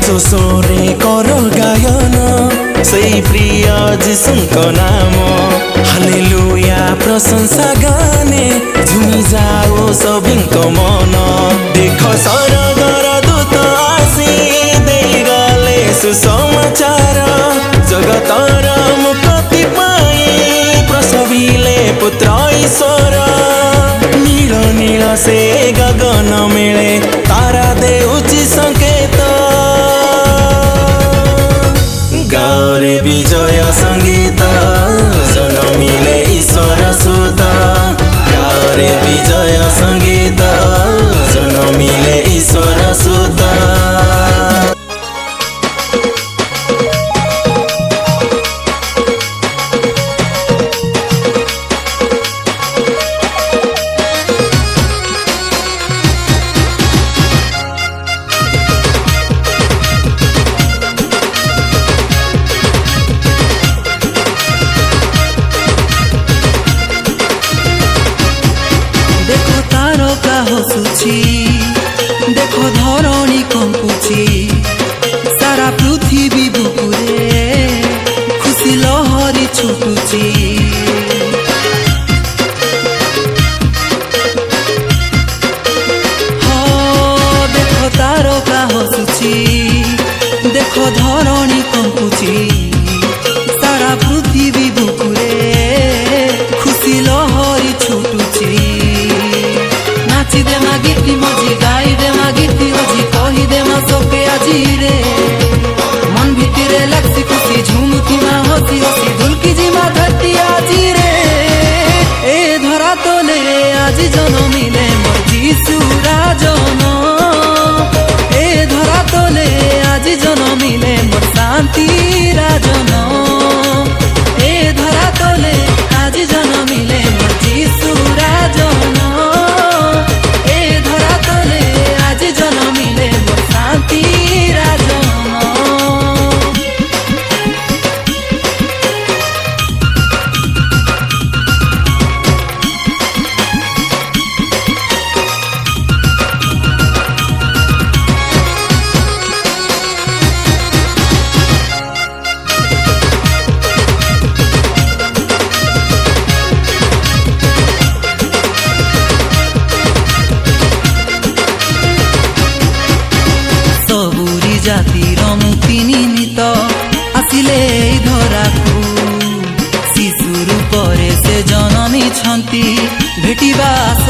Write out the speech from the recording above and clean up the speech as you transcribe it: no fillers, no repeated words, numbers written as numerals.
ଶୋଷରେ କର ଗାୟନ ସେଇ ପ୍ରିୟ ଯୀଶୁଙ୍କ ନାମ। ହାଲେଲୁୟା ପ୍ରଶଂସା ଗାନେ ଝୁମି ଯାଉ ସଭିଙ୍କ ମନ। ଦେଖ ସରଗର ଦୂତ ଆସି ଦେଇଗଲେ ସୁସମାଚାର। ଜଗତର ମୁକ୍ତି ପାଇଁ ପ୍ରସବିଲେ ପୁତ୍ର ଈଶ୍ୱର। ନୀଳ ନୀଳ ସେ ଗଗନ ମିଳେ ତାରା ଦେଉଛି ସଂକେତ। ଗାଓରେ ବିଜୟ ସଙ୍ଗୀତ ଜନମିଲେ ଈଶ୍ୱର ସୁତ। ଗାଓରେ ବିଜୟ ସଙ୍ଗୀତ ଜନମିଲେ ଈଶ୍ୱର ସୁତ। देखो धरणी कंपुची सारा पृथ्वी बुकुरे खुशी लहरी छुटुची। देखो तारका हसुची देखो धरणी कंपुची सारा पृथ्वी बुकुरे खुशी लहरी छुटुची। नाची दे मा गीति मजी गाई दे मा गीति अजी कही दे मा सोके आजी रे। मन भितरे लगसी खुशी झुमकी मा हसी हसी धुलकी जी मा धरती आजी रे। ए धरा तले आजी जनमिले मोर जीशु राजन। ए धरा तले आजी जनमिले मोर शांति राजन। ए धरा तले आजी जनमिले मोर जीशु राजन। जातिर मुक्ति निमित्त आसिले धराकू शिशु रूपरे से जनमी छंती भेटिबा आस